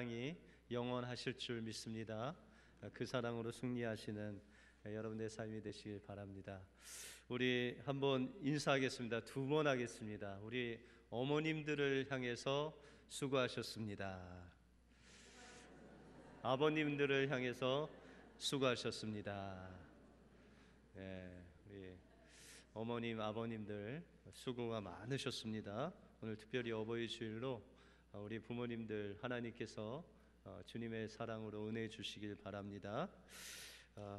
사랑이 영원하실 줄 믿습니다. 그 사랑으로 승리하시는 여러분의 삶이 되시길 바랍니다. 우리 한번 인사하겠습니다. 두 번 하겠습니다. 우리 어머님들을 향해서 수고하셨습니다. 아버님들을 향해서 수고하셨습니다. 우리 어머님, 아버님들 수고가 많으셨습니다. 오늘 특별히 어버이 주일로 우리 부모님들 하나님께서 주님의 사랑으로 은혜 주시길 바랍니다.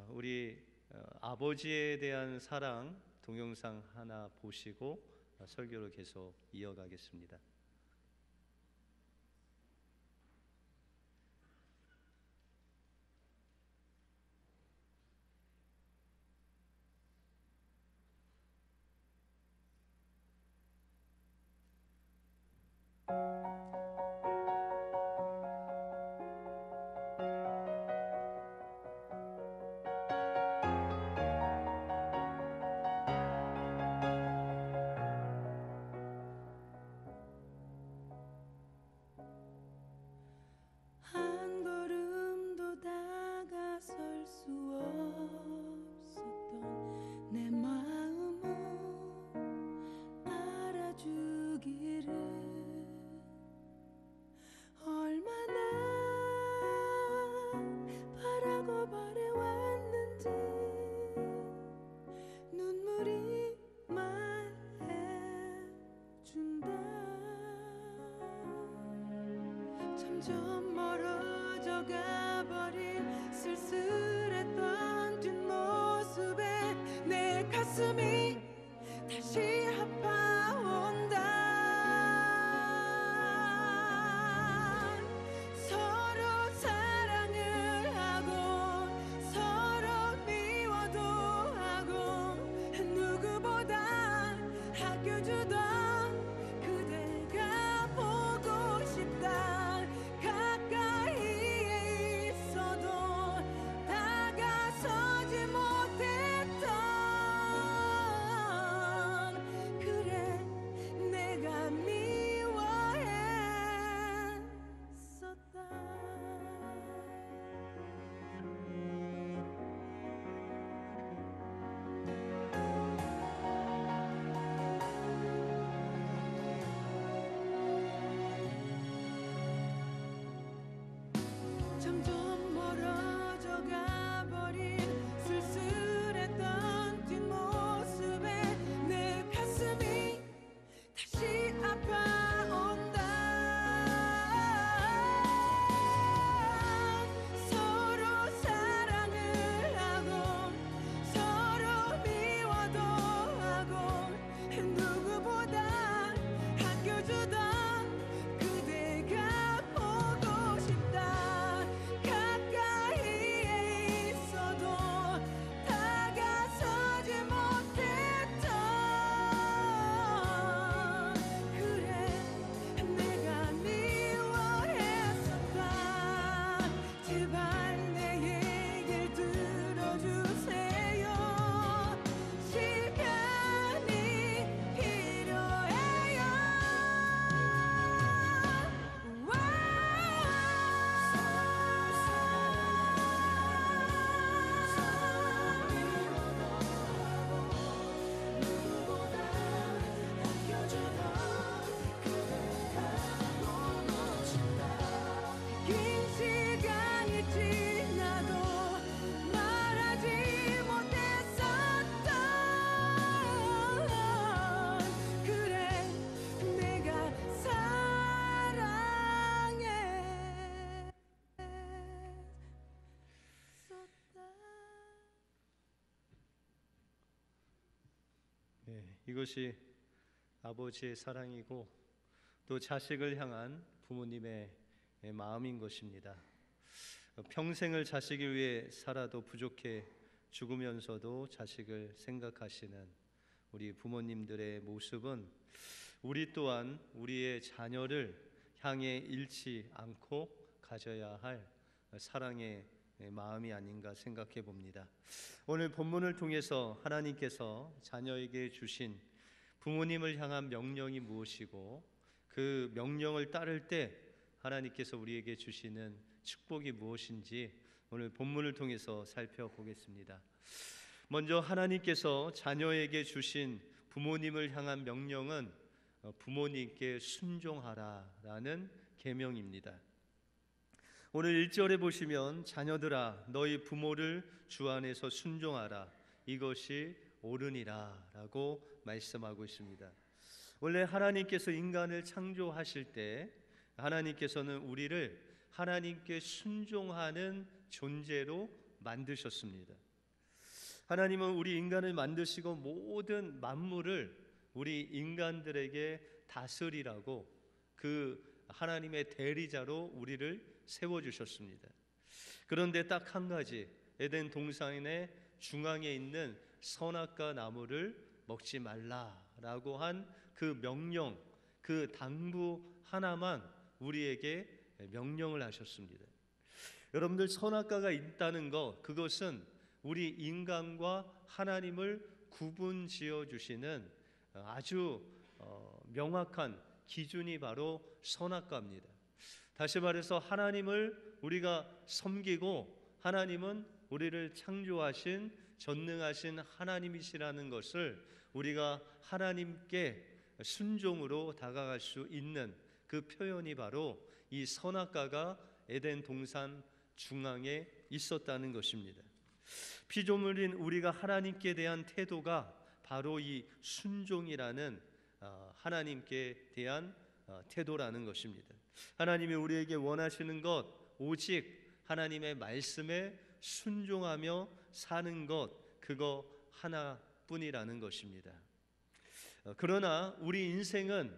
우리 아버지에 대한 사랑 동영상 하나 보시고 설교를 계속 이어가겠습니다. 한 걸음도 다가설 수 없었던 내 마음을 알아주기를 얼마나 바라고 바래왔는지 눈물이 말해준다. 점점 멀어져 가버린 쓸쓸했던 뒷모습에 내 가슴이 다시 아파온다. 서로 사랑을 하고 서로 미워도 하고 누구보다 아껴주던 그대가 보고 싶다. 가까이에 있어도 다가서지 못했던 그래 내가 미워했었다. 점점 멀어져 가버린 쓸쓸했던 뒷모습에 내 가슴이 다시 아파온다. 서로 사랑을 하고 서로 미워도 하고 누구보다 아껴주던 그대가 보고 싶다. 가까이에 있어도 다가서지 못했던 그래 내가 미워했었다. 제발 내 얘길 들어주세요. 시간이 필요해요. 긴 시간이 지나도 말하지 못했었던 그래 내가 사랑했었다. 이것이 아버지의 사랑이고 또 자식을 향한 부모님의 마음인 것입니다. 평생을 자식을 위해 살아도 부족해 죽으면서도 자식을 생각하시는 우리 부모님들의 모습은 우리 또한 우리의 자녀를 향해 잃지 않고 가져야 할 사랑의 마음이 아닌가 생각해 봅니다. 오늘 본문을 통해서 하나님께서 자녀에게 주신 부모님을 향한 명령이 무엇이고 그 명령을 따를 때 하나님께서 우리에게 주시는 축복이 무엇인지 오늘 본문을 통해서 살펴보겠습니다. 먼저 하나님께서 자녀에게 주신 부모님을 향한 명령은 부모님께 순종하라라는 계명입니다. 오늘 1절에 보시면 자녀들아 너희 부모를 주 안에서 순종하라 이것이 옳으니라 라고 말씀하고 있습니다. 원래 하나님께서 인간을 창조하실 때 하나님께서는 우리를 하나님께 순종하는 존재로 만드셨습니다. 하나님은 우리 인간을 만드시고 모든 만물을 우리 인간들에게 다스리라고 그 하나님의 대리자로 우리를 세워주셨습니다. 그런데 딱 한 가지, 에덴 동산의 중앙에 있는 선악과 나무를 먹지 말라라고 한 그 명령, 그 당부 하나만 우리에게 명령을 하셨습니다. 여러분들, 선악과가 있다는 것, 그것은 우리 인간과 하나님을 구분지어 주시는 아주 명확한 기준이 바로 선악과입니다. 다시 말해서 하나님을 우리가 섬기고 하나님은 우리를 창조하신 전능하신 하나님이시라는 것을 우리가 하나님께 순종으로 다가갈 수 있는 그 표현이 바로 이 선악과가 에덴 동산 중앙에 있었다는 것입니다. 피조물인 우리가 하나님께 대한 태도가 바로 이 순종이라는 하나님께 대한 태도라는 것입니다. 하나님이 우리에게 원하시는 것 오직 하나님의 말씀에 순종하며 사는 것, 그거 하나뿐이라는 것입니다. 그러나 우리 인생은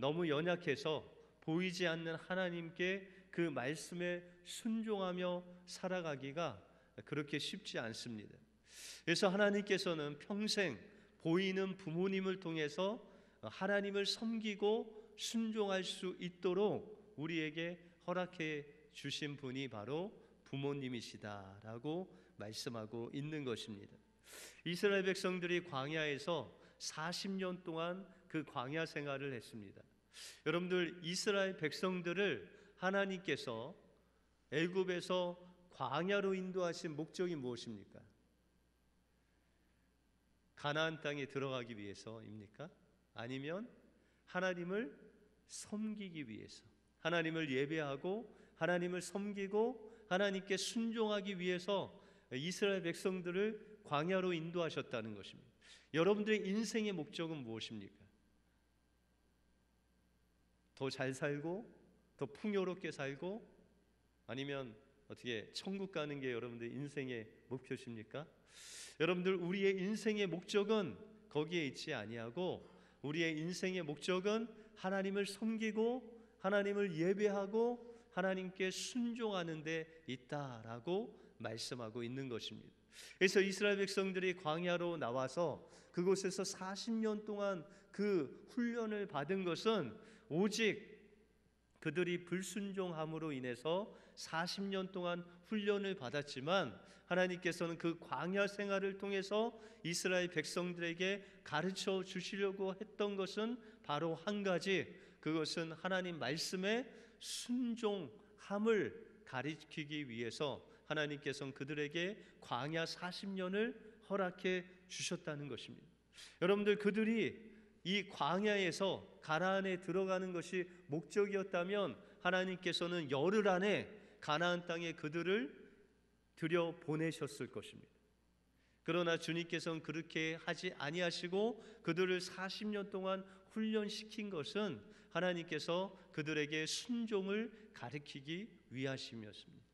너무 연약해서 보이지 않는 하나님께 그 말씀에 순종하며 살아가기가 그렇게 쉽지 않습니다. 그래서 하나님께서는 평생 보이는 부모님을 통해서 하나님을 섬기고 순종할 수 있도록 우리에게 허락해 주신 분이 바로 부모님이시다라고 말씀하고 있는 것입니다. 이스라엘 백성들이 광야에서 40년 동안 그 광야 생활을 했습니다. 여러분들, 이스라엘 백성들을 하나님께서 애굽에서 광야로 인도하신 목적이 무엇입니까? 가나안 땅에 들어가기 위해서입니까? 아니면 하나님을 섬기기 위해서, 하나님을 예배하고 하나님을 섬기고 하나님께 순종하기 위해서 이스라엘 백성들을 광야로 인도하셨다는 것입니다. 여러분들의 인생의 목적은 무엇입니까? 더 잘 살고 더 풍요롭게 살고 아니면 어떻게 천국 가는 게 여러분들 인생의 목표십니까? 여러분들, 우리의 인생의 목적은 거기에 있지 아니하고 우리의 인생의 목적은 하나님을 섬기고 하나님을 예배하고 하나님께 순종하는 데 있다라고 말씀하고 있는 것입니다. 그래서 이스라엘 백성들이 광야로 나와서 그곳에서 40년 동안 그 훈련을 받은 것은 오직 그들이 불순종함으로 인해서 40년 동안 훈련을 받았지만 하나님께서는 그 광야 생활을 통해서 이스라엘 백성들에게 가르쳐 주시려고 했던 것은 바로 한 가지, 그것은 하나님 말씀에 순종함을 가르치기 위해서 하나님께서는 그들에게 광야 40년을 허락해 주셨다는 것입니다. 여러분들, 그들이 이 광야에서 가나안에 들어가는 것이 목적이었다면 하나님께서는 열흘 안에 가나안 땅에 그들을 들여 보내셨을 것입니다. 그러나 주님께서는 그렇게 하지 아니하시고 그들을 40년 동안 훈련시킨 것은 하나님께서 그들에게 순종을 가르치기 위하심이었습니다.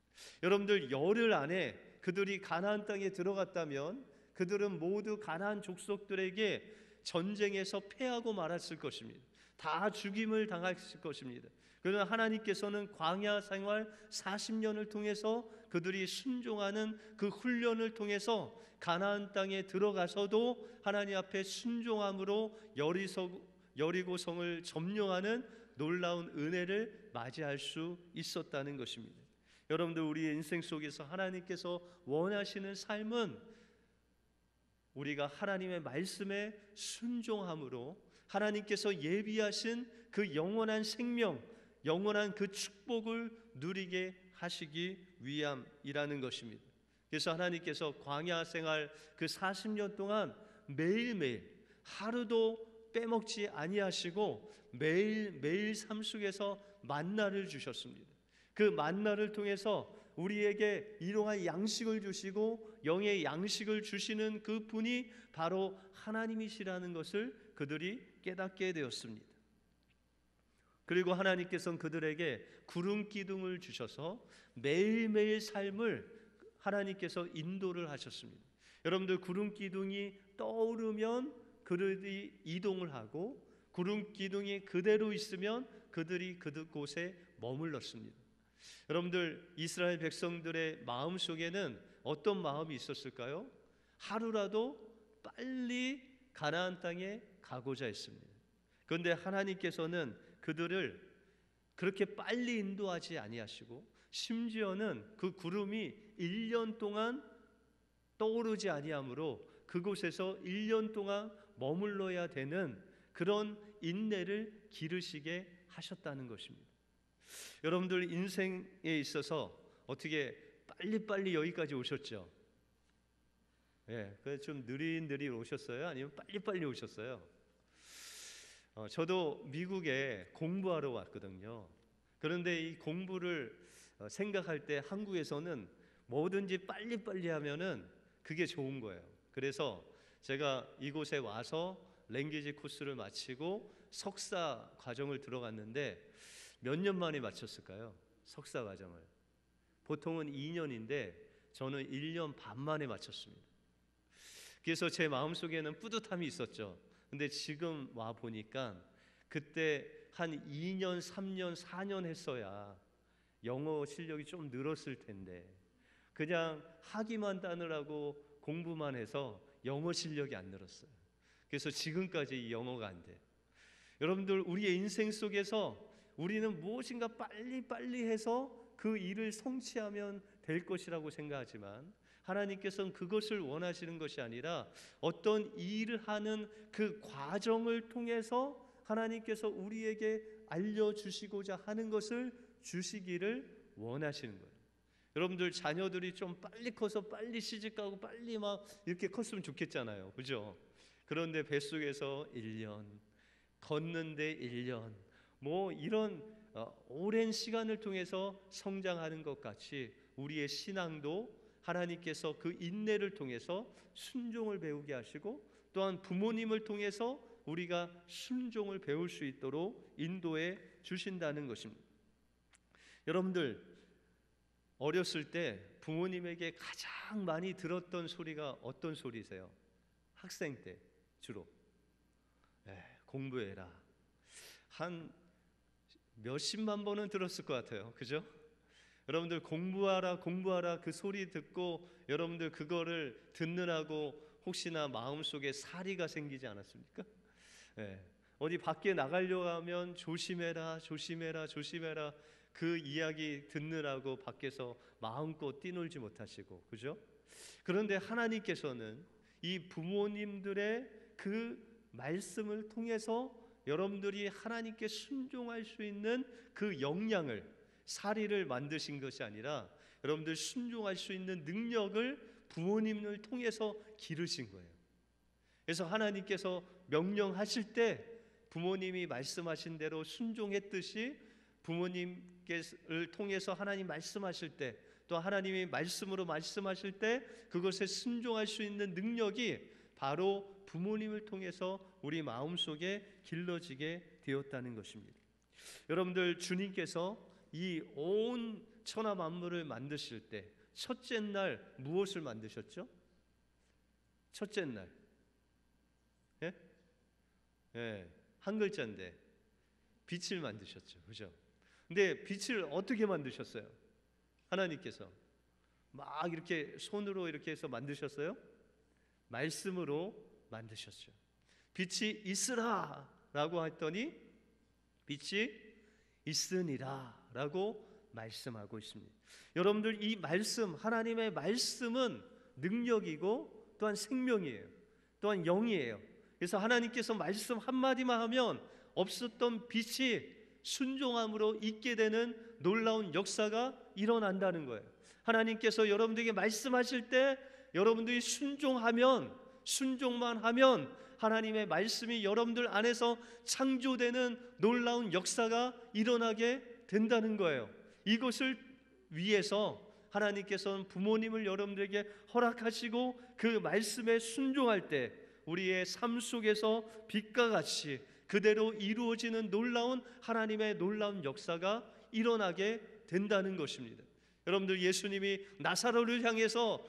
여러분들, 열흘 안에 그들이 가나안 땅에 들어갔다면 그들은 모두 가나안 족속들에게 전쟁에서 패하고 말았을 것입니다. 다 죽임을 당했을 것입니다. 그러나 하나님께서는 광야 생활 40년을 통해서 그들이 순종하는 그 훈련을 통해서 가나안 땅에 들어가서도 하나님 앞에 순종함으로 여리고성을 점령하는 놀라운 은혜를 맞이할 수 있었다는 것입니다. 여러분들, 우리의 인생 속에서 하나님께서 원하시는 삶은 우리가 하나님의 말씀에 순종함으로 하나님께서 예비하신 그 영원한 생명, 영원한 그 축복을 누리게 하시기 위함이라는 것입니다. 그래서 하나님께서 광야 생활 그 40년 동안 매일매일 하루도 빼먹지 아니하시고 매일매일 삶 속에서 만나를 주셨습니다. 그 만나를 통해서 우리에게 일용할 양식을 주시고 영의 양식을 주시는 그 분이 바로 하나님이시라는 것을 그들이 깨닫게 되었습니다. 그리고 하나님께서는 그들에게 구름 기둥을 주셔서 매일매일 삶을 하나님께서 인도를 하셨습니다. 여러분들 구름 기둥이 떠오르면 그들이 이동을 하고 구름 기둥이 그대로 있으면 그들이 그곳에 머물렀습니다. 여러분들 이스라엘 백성들의 마음 속에는 어떤 마음이 있었을까요? 하루라도 빨리 가나안 땅에 가고자 했습니다. 그런데 하나님께서는 그들을 그렇게 빨리 인도하지 아니하시고 심지어는 그 구름이 1년 동안 떠오르지 아니하므로 그곳에서 1년 동안 머물러야 되는 그런 인내를 기르시게 하셨다는 것입니다. 여러분들 인생에 있어서 어떻게 빨리빨리 여기까지 오셨죠? 예, 그래서 좀 느릿느릿 오셨어요? 아니면 빨리빨리 오셨어요? 저도 미국에 공부하러 왔거든요. 그런데 이 공부를 생각할 때 한국에서는 뭐든지 빨리빨리 하면은 그게 좋은 거예요. 그래서 제가 이곳에 와서 랭귀지 코스를 마치고 석사 과정을 들어갔는데 몇 년 만에 마쳤을까요? 석사 과정을. 보통은 2년인데 저는 1년 반 만에 마쳤습니다. 그래서 제 마음속에는 뿌듯함이 있었죠. 근데 지금 와 보니까 그때 한 2년, 3년, 4년 했어야 영어 실력이 좀 늘었을 텐데 그냥 하기만 따느라고 공부만 해서 영어 실력이 안 늘었어요. 그래서 지금까지 이 영어가 안 돼요. 여러분들 우리의 인생 속에서 우리는 무엇인가 빨리빨리 해서 그 일을 성취하면 될 것이라고 생각하지만 하나님께서는 그것을 원하시는 것이 아니라 어떤 일을 하는 그 과정을 통해서 하나님께서 우리에게 알려주시고자 하는 것을 주시기를 원하시는 거예요. 여러분들 자녀들이 좀 빨리 커서 빨리 시집가고 빨리 막 이렇게 컸으면 좋겠잖아요. 그죠? 그런데 뱃속에서 1년, 걷는데 1년, 뭐 이런 오랜 시간을 통해서 성장하는 것 같이 우리의 신앙도 하나님께서 그 인내를 통해서 순종을 배우게 하시고 또한 부모님을 통해서 우리가 순종을 배울 수 있도록 인도해 주신다는 것입니다. 여러분들 어렸을 때 부모님에게 가장 많이 들었던 소리가 어떤 소리세요? 학생 때 주로 공부해라. 한 몇십만 번은 들었을 것 같아요. 그죠? 여러분들 공부하라 공부하라 그 소리 듣고 여러분들 그거를 듣느라고 혹시나 마음속에 사리가 생기지 않았습니까? 어디 밖에 나가려고 하면 조심해라 조심해라 조심해라 그 이야기 듣느라고 밖에서 마음껏 뛰놀지 못하시고 그죠? 그런데 하나님께서는 이 부모님들의 그 말씀을 통해서 여러분들이 하나님께 순종할 수 있는 그 역량을 사리를 만드신 것이 아니라 여러분들 순종할 수 있는 능력을 부모님을 통해서 기르신 거예요. 그래서 하나님께서 명령하실 때 부모님이 말씀하신 대로 순종했듯이 부모님을 통해서 하나님 말씀하실 때 또 하나님이 말씀으로 말씀하실 때 그것에 순종할 수 있는 능력이 바로 부모님을 통해서 우리 마음속에 길러지게 되었다는 것입니다. 여러분들 주님께서 이 온 천하 만물을 만드실 때 첫째 날 무엇을 만드셨죠? 첫째 날 한 글자인데 빛을 만드셨죠. 그죠? 근데 빛을 어떻게 만드셨어요? 하나님께서 막 이렇게 손으로 이렇게 해서 만드셨어요? 말씀으로 만드셨죠. 빛이 있으라 라고 했더니 빛이 있으니라 라고 말씀하고 있습니다. 여러분들 이 말씀 하나님의 말씀은 능력이고 또한 생명이에요. 또한 영이에요. 그래서 하나님께서 말씀 한마디만 하면 없었던 빛이 순종함으로 있게 되는 놀라운 역사가 일어난다는 거예요. 하나님께서 여러분들에게 말씀하실 때 여러분들이 순종만 하면 하나님의 말씀이 여러분들 안에서 창조되는 놀라운 역사가 일어나게 된다는 거예요. 이것을 위해서 하나님께서는 부모님을 여러분들에게 허락하시고 그 말씀에 순종할 때 우리의 삶 속에서 빛과 같이 그대로 이루어지는 놀라운 하나님의 놀라운 역사가 일어나게 된다는 것입니다. 여러분들, 예수님이 나사로를 향해서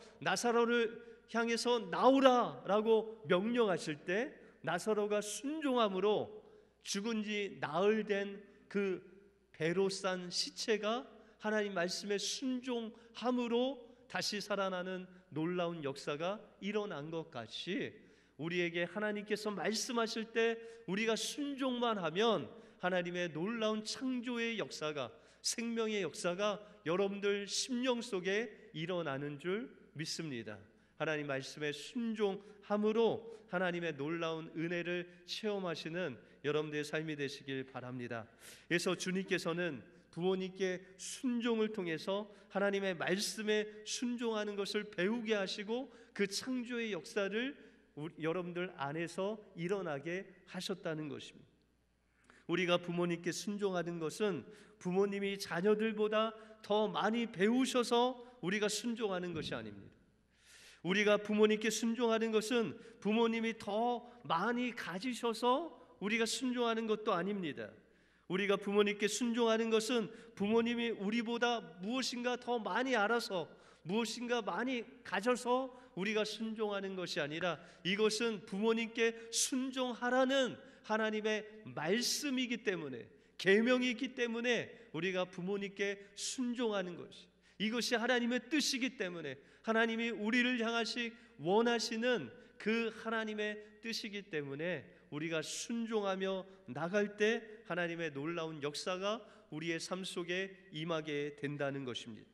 나오라라고 명령하실 때 나사로가 순종함으로 죽은 지 나흘 된 그 배로 싼 시체가 하나님 말씀에 순종함으로 다시 살아나는 놀라운 역사가 일어난 것 같이 우리에게 하나님께서 말씀하실 때 우리가 순종만 하면 하나님의 놀라운 창조의 역사가, 생명의 역사가 여러분들 심령 속에 일어나는 줄 믿습니다. 하나님 말씀에 순종함으로 하나님의 놀라운 은혜를 체험하시는 여러분들의 삶이 되시길 바랍니다. 그래서 주님께서는 부모님께 순종을 통해서 하나님의 말씀에 순종하는 것을 배우게 하시고 그 창조의 역사를 여러분들 안에서 일어나게 하셨다는 것입니다. 우리가 부모님께 순종하는 것은 부모님이 자녀들보다 더 많이 배우셔서 우리가 순종하는 것이 아닙니다. 우리가 부모님께 순종하는 것은 부모님이 더 많이 가지셔서 우리가 순종하는 것도 아닙니다. 우리가 부모님께 순종하는 것은 부모님이 우리보다 무엇인가 더 많이 알아서, 무엇인가 많이 가져서 우리가 순종하는 것이 아니라 이것은 부모님께 순종하라는 하나님의 말씀이기 때문에, 계명이 있기 때문에 우리가 부모님께 순종하는 것이, 이것이 하나님의 뜻이기 때문에, 하나님이 우리를 향하시 원하시는 그 하나님의 뜻이기 때문에 우리가 순종하며 나갈 때 하나님의 놀라운 역사가 우리의 삶 속에 임하게 된다는 것입니다.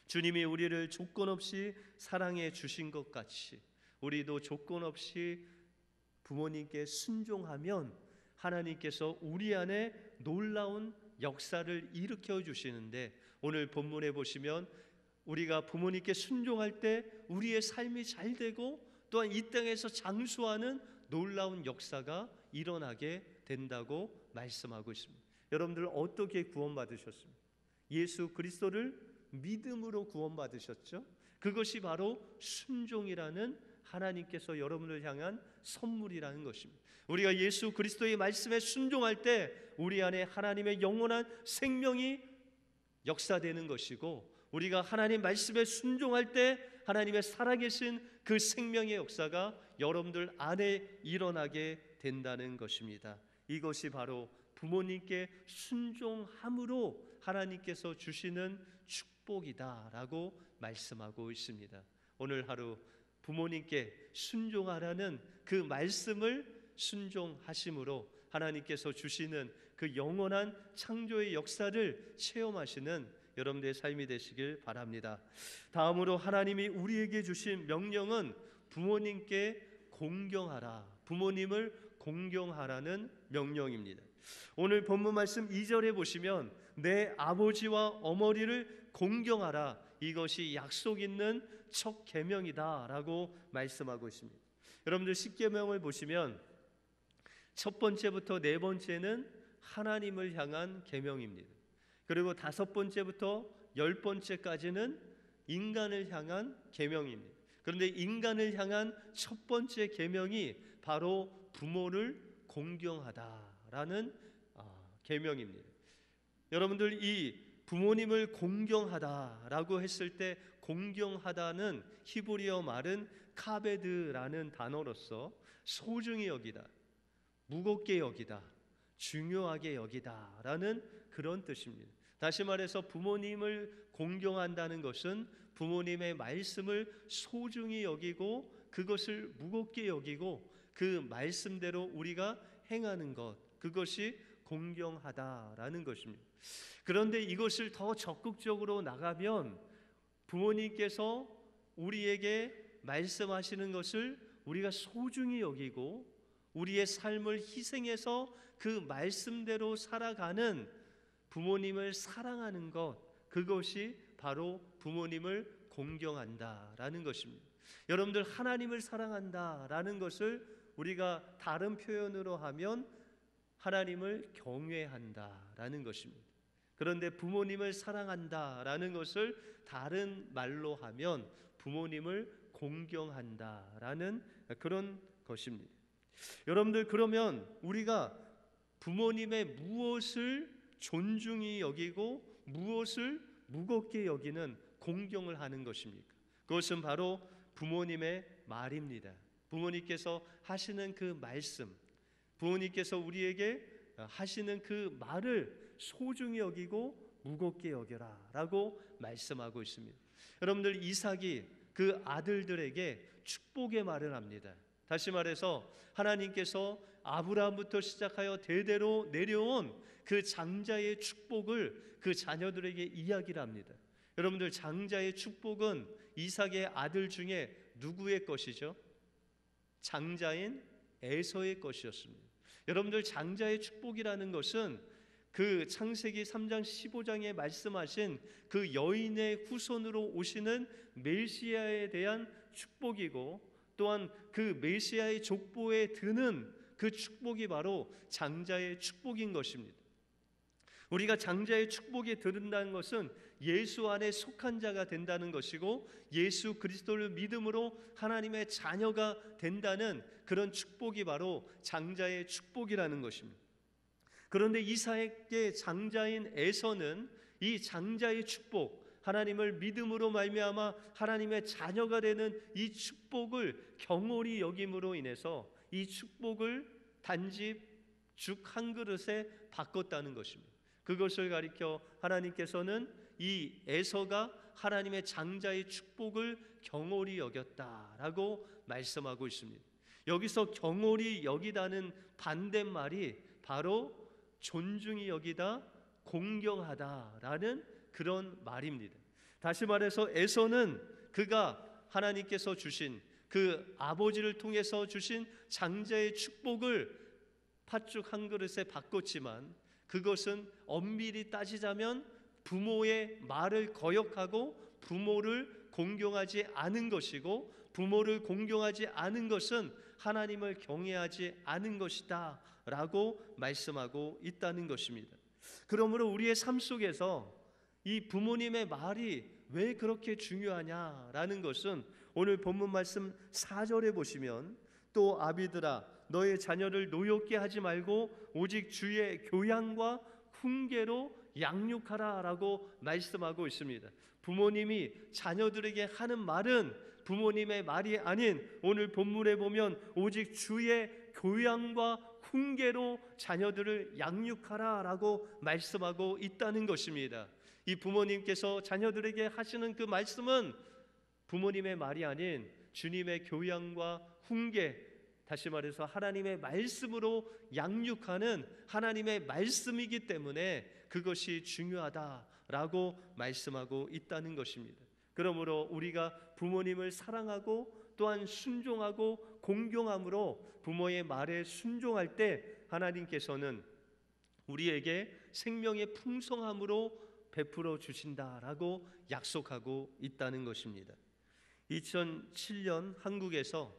주님이 우리를 조건 없이 사랑해 주신 것 같이 우리도 조건 없이 부모님께 순종하면 하나님께서 우리 안에 놀라운 역사를 일으켜 주시는데, 오늘 본문에 보시면 우리가 부모님께 순종할 때 우리의 삶이 잘 되고 또한 이 땅에서 장수하는 놀라운 역사가 일어나게 된다고 말씀하고 있습니다. 여러분들 어떻게 구원받으셨습니까? 예수 그리스도를 믿음으로 구원받으셨죠. 그것이 바로 순종이라는 하나님께서 여러분을 향한 선물이라는 것입니다. 우리가 예수 그리스도의 말씀에 순종할 때 우리 안에 하나님의 영원한 생명이 역사되는 것이고, 우리가 하나님 말씀에 순종할 때 하나님의 살아계신 그 생명의 역사가 여러분들 안에 일어나게 된다는 것입니다. 이것이 바로 부모님께 순종함으로 하나님께서 주시는 축복이다라고 말씀하고 있습니다. 오늘 하루 부모님께 순종하라는 그 말씀을 순종하심으로 하나님께서 주시는 그 영원한 창조의 역사를 체험하시는 여러분들의 삶이 되시길 바랍니다. 다음으로 하나님이 우리에게 주신 명령은 부모님께 공경하라, 부모님을 공경하라는 명령입니다. 오늘 본문 말씀 2절에 보시면 내 아버지와 어머니를 공경하라, 이것이 약속 있는 첫 계명이다라고 말씀하고 있습니다. 여러분들 십계명을 보시면 첫 번째부터 네 번째는 하나님을 향한 계명입니다. 그리고 다섯 번째부터 열 번째까지는 인간을 향한 계명입니다. 그런데 인간을 향한 첫 번째 계명이 바로 부모를 공경하다라는 계명입니다. 여러분들, 이 부모님을 공경하다라고 했을 때 공경하다는 히브리어 말은 카베드라는 단어로서 소중히 여기다, 무겁게 여기다, 중요하게 여기다라는 그런 뜻입니다. 다시 말해서 부모님을 공경한다는 것은 부모님의 말씀을 소중히 여기고 그것을 무겁게 여기고 그 말씀대로 우리가 행하는 것, 그것이 공경하다라는 것입니다. 그런데 이것을 더 적극적으로 나가면 부모님께서 우리에게 말씀하시는 것을 우리가 소중히 여기고 우리의 삶을 희생해서 그 말씀대로 살아가는 부모님을 사랑하는 것, 그것이 바로 부모님을 공경한다라는 것입니다. 여러분들, 하나님을 사랑한다라는 것을 우리가 다른 표현으로 하면 하나님을 경외한다라는 것입니다. 그런데 부모님을 사랑한다라는 것을 다른 말로 하면 부모님을 공경한다라는 그런 것입니다. 여러분들, 그러면 우리가 부모님의 무엇을 존중히 여기고 무엇을 무겁게 여기는 공경을 하는 것입니까? 그것은 바로 부모님의 말입니다. 부모님께서 하시는 그 말씀, 부모님께서 우리에게 하시는 그 말을 소중히 여기고 무겁게 여겨라 라고 말씀하고 있습니다. 여러분들, 이삭이 그 아들들에게 축복의 말을 합니다. 다시 말해서 하나님께서 아브라함부터 시작하여 대대로 내려온 그 장자의 축복을 그 자녀들에게 이야기를 합니다. 여러분들, 장자의 축복은 이삭의 아들 중에 누구의 것이죠? 장자인 에서의 것이었습니다. 여러분들, 장자의 축복이라는 것은 그 창세기 3장 15장에 말씀하신 그 여인의 후손으로 오시는 메시아에 대한 축복이고, 또한 그 메시아의 족보에 드는 그 축복이 바로 장자의 축복인 것입니다. 우리가 장자의 축복에 들은다는 것은 예수 안에 속한 자가 된다는 것이고, 예수 그리스도를 믿음으로 하나님의 자녀가 된다는 그런 축복이 바로 장자의 축복이라는 것입니다. 그런데 이삭의 장자인 에서는 이 장자의 축복, 하나님을 믿음으로 말미암아 하나님의 자녀가 되는 이 축복을 경홀히 여김으로 인해서 이 축복을 단지 죽 한 그릇에 바꿨다는 것입니다. 그것을 가리켜 하나님께서는 이 에서가 하나님의 장자의 축복을 경홀히 여겼다라고 말씀하고 있습니다. 여기서 경홀히 여기다는 반대말이 바로 존중히 여기다, 공경하다라는 그런 말입니다. 다시 말해서 에서는 그가 하나님께서 주신 그 아버지를 통해서 주신 장자의 축복을 팥죽 한 그릇에 바꿨지만, 그것은 엄밀히 따지자면 부모의 말을 거역하고 부모를 공경하지 않은 것이고, 부모를 공경하지 않은 것은 하나님을 경외하지 않은 것이다 라고 말씀하고 있다는 것입니다. 그러므로 우리의 삶 속에서 이 부모님의 말이 왜 그렇게 중요하냐라는 것은 오늘 본문 말씀 4절에 보시면, 또 아비들아 너의 자녀를 노엽게 하지 말고 오직 주의 교양과 훈계로 양육하라 라고 말씀하고 있습니다. 부모님이 자녀들에게 하는 말은 부모님의 말이 아닌, 오늘 본문에 보면 오직 주의 교양과 훈계로 자녀들을 양육하라 라고 말씀하고 있다는 것입니다. 이 부모님께서 자녀들에게 하시는 그 말씀은 부모님의 말이 아닌 주님의 교양과 훈계, 다시 말해서 하나님의 말씀으로 양육하는 하나님의 말씀이기 때문에 그것이 중요하다라고 말씀하고 있다는 것입니다. 그러므로 우리가 부모님을 사랑하고 또한 순종하고 공경함으로 부모의 말에 순종할 때 하나님께서는 우리에게 생명의 풍성함으로 베풀어 주신다라고 약속하고 있다는 것입니다. 2007년 한국에서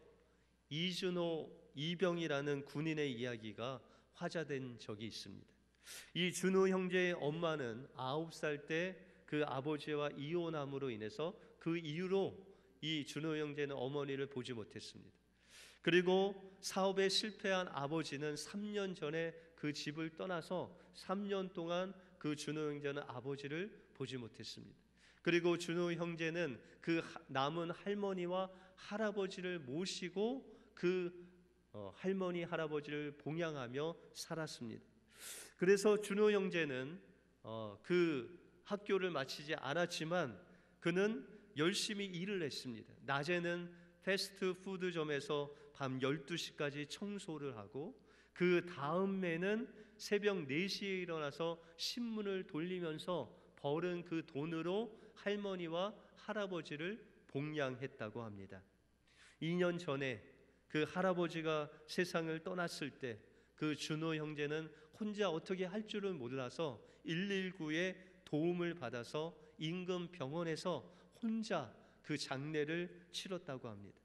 이준호 이병이라는 군인의 이야기가 화제된 적이 있습니다. 이 준호 형제의 엄마는 9살 때 그 아버지와 이혼함으로 인해서 그 이후로 이 준호 형제는 어머니를 보지 못했습니다. 그리고 사업에 실패한 아버지는 3년 전에 그 집을 떠나서 3년 동안 그 준호 형제는 아버지를 보지 못했습니다. 그리고 준호 형제는 그 남은 할머니와 할아버지를 모시고 그 할머니 할아버지를 봉양하며 살았습니다. 그래서 준호 형제는 그 학교를 마치지 않았지만 그는 열심히 일을 했습니다. 낮에는 패스트푸드점에서 밤 12시까지 청소를 하고, 그 다음에는 새벽 4시에 일어나서 신문을 돌리면서 벌은 그 돈으로 할머니와 할아버지를 봉양했다고 합니다. 2년 전에 그 할아버지가 세상을 떠났을 때 그 준호 형제는 혼자 어떻게 할 줄을 몰라서 119의 도움을 받아서 인근 병원에서 혼자 그 장례를 치렀다고 합니다.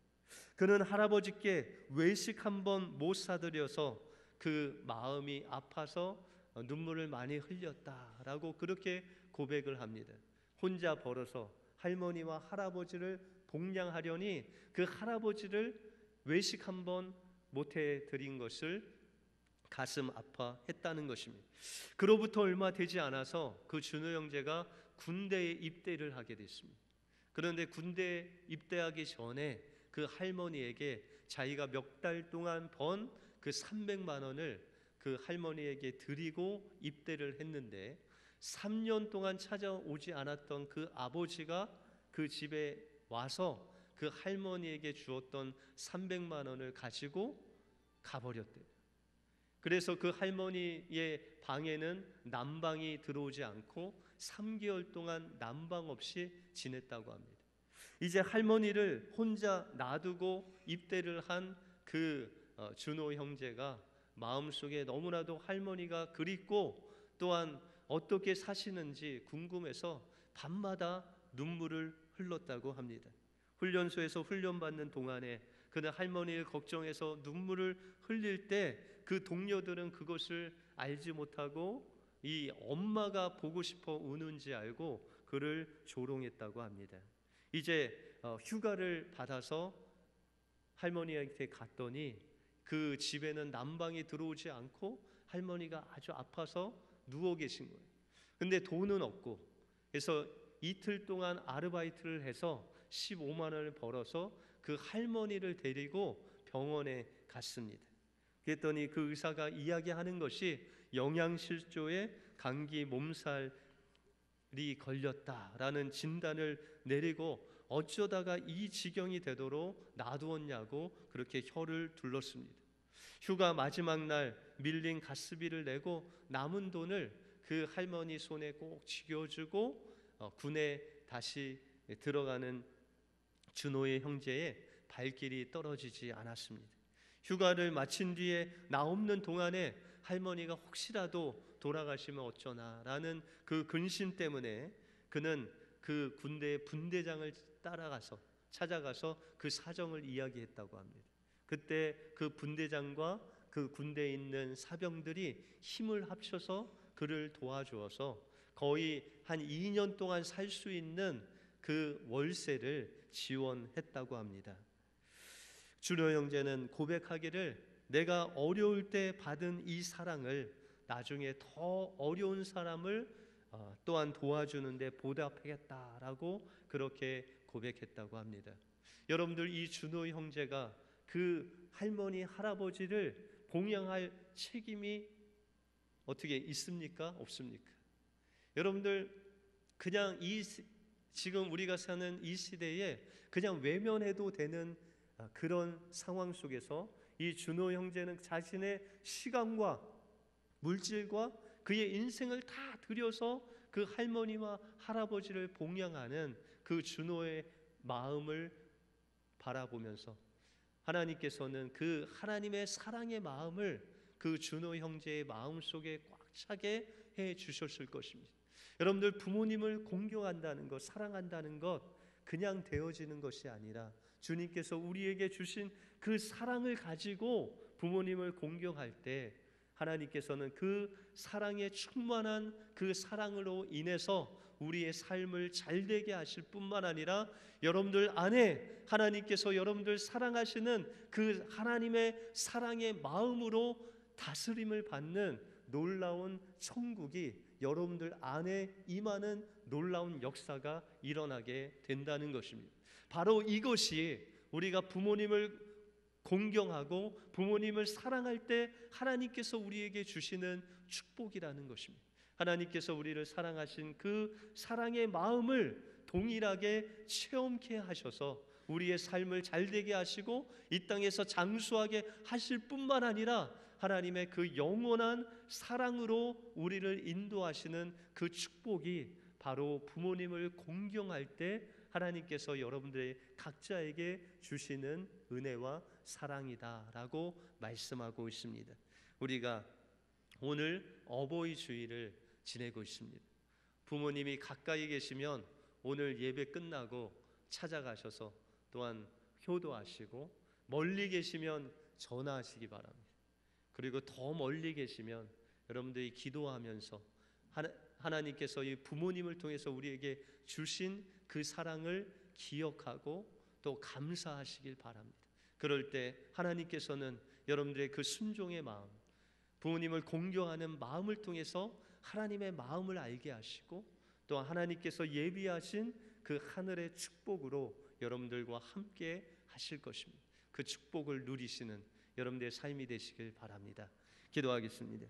그는 할아버지께 외식 한번 못 사드려서 그 마음이 아파서 눈물을 많이 흘렸다라고 그렇게 고백을 합니다. 혼자 벌어서 할머니와 할아버지를 봉양하려니 그 할아버지를 외식 한번 못해 드린 것을 가슴 아파했다는 것입니다. 그로부터 얼마 되지 않아서 그 준호 형제가 군대에 입대를 하게 됐습니다. 그런데 군대에 입대하기 전에 그 할머니에게 자기가 몇 달 동안 번 그 300만 원을 그 할머니에게 드리고 입대를 했는데 3년 동안 찾아오지 않았던 그 아버지가 그 집에 와서 그 할머니에게 주었던 300만 원을 가지고 가버렸대요. 그래서 그 할머니의 방에는 난방이 들어오지 않고 3개월 동안 난방 없이 지냈다고 합니다. 이제 할머니를 혼자 놔두고 입대를 한 그 준호 형제가 마음속에 너무나도 할머니가 그립고 또한 어떻게 사시는지 궁금해서 밤마다 눈물을 흘렸다고 합니다. 훈련소에서 훈련받는 동안에 그는 할머니를 걱정해서 눈물을 흘릴 때 그 동료들은 그것을 알지 못하고 이 엄마가 보고 싶어 우는지 알고 그를 조롱했다고 합니다. 이제 휴가를 받아서 할머니한테 갔더니 그 집에는 난방이 들어오지 않고 할머니가 아주 아파서 누워 계신 거예요. 근데 돈은 없고 그래서 이틀 동안 아르바이트를 해서 15만 원을 벌어서 그 할머니를 데리고 병원에 갔습니다. 그랬더니 그 의사가 이야기하는 것이 영양실조에 감기 몸살이 걸렸다라는 진단을 내리고 어쩌다가 이 지경이 되도록 놔두었냐고 그렇게 혀를 둘렀습니다. 휴가 마지막 날 밀린 가스비를 내고 남은 돈을 그 할머니 손에 꼭 쥐겨주고 군에 다시 들어가는 준호의 형제의 발길이 떨어지지 않았습니다. 휴가를 마친 뒤에 나 없는 동안에 할머니가 혹시라도 돌아가시면 어쩌나라는 그 근심 때문에 그는 그 군대의 분대장을 찾아가서 그 사정을 이야기했다고 합니다. 그때 그 분대장과 그 군대에 있는 사병들이 힘을 합쳐서 그를 도와주어서 거의 한 2년 동안 살 수 있는 그 월세를 지원했다고 합니다. 준호 형제는 고백하기를 내가 어려울 때 받은 이 사랑을 나중에 더 어려운 사람을 또한 도와주는데 보답하겠다라고 그렇게 고백했다고 합니다. 여러분들 이 준호 형제가 그 할머니 할아버지를 봉양할 책임이 어떻게 있습니까? 없습니까? 여러분들 그냥 지금 우리가 사는 이 시대에 그냥 외면해도 되는 그런 상황 속에서 이 준호 형제는 자신의 시간과 물질과 그의 인생을 다 들여서 그 할머니와 할아버지를 봉양하는 그 준호의 마음을 바라보면서 하나님께서는 그 하나님의 사랑의 마음을 그 준호 형제의 마음 속에 꽉 차게 해 주셨을 것입니다. 여러분들 부모님을 공경한다는 것, 사랑한다는 것 그냥 되어지는 것이 아니라 주님께서 우리에게 주신 그 사랑을 가지고 부모님을 공경할 때 하나님께서는 그 사랑에 충만한 그 사랑으로 인해서 우리의 삶을 잘되게 하실 뿐만 아니라 여러분들 안에 하나님께서 여러분들 사랑하시는 그 하나님의 사랑의 마음으로 다스림을 받는 놀라운 천국이 여러분들 안에 임하는 놀라운 역사가 일어나게 된다는 것입니다. 바로 이것이 우리가 부모님을 공경하고 부모님을 사랑할 때 하나님께서 우리에게 주시는 축복이라는 것입니다. 하나님께서 우리를 사랑하신 그 사랑의 마음을 동일하게 체험케 하셔서 우리의 삶을 잘되게 하시고 이 땅에서 장수하게 하실 뿐만 아니라 하나님의 그 영원한 사랑으로 우리를 인도하시는 그 축복이 바로 부모님을 공경할 때 하나님께서 여러분들의 각자에게 주시는 은혜와 사랑이다라고 말씀하고 있습니다. 우리가 오늘 어버이 주일을 지내고 있습니다. 부모님이 가까이 계시면 오늘 예배 끝나고 찾아가셔서 또한 효도하시고, 멀리 계시면 전화하시기 바랍니다. 그리고 더 멀리 계시면 여러분들이 기도하면서 하나님께서 이 부모님을 통해서 우리에게 주신 그 사랑을 기억하고 또 감사하시길 바랍니다. 그럴 때 하나님께서는 여러분들의 그 순종의 마음, 부모님을 공경하는 마음을 통해서 하나님의 마음을 알게 하시고, 또 하나님께서 예비하신 그 하늘의 축복으로 여러분들과 함께 하실 것입니다. 그 축복을 누리시는 여러분들의 삶이 되시길 바랍니다. 기도하겠습니다.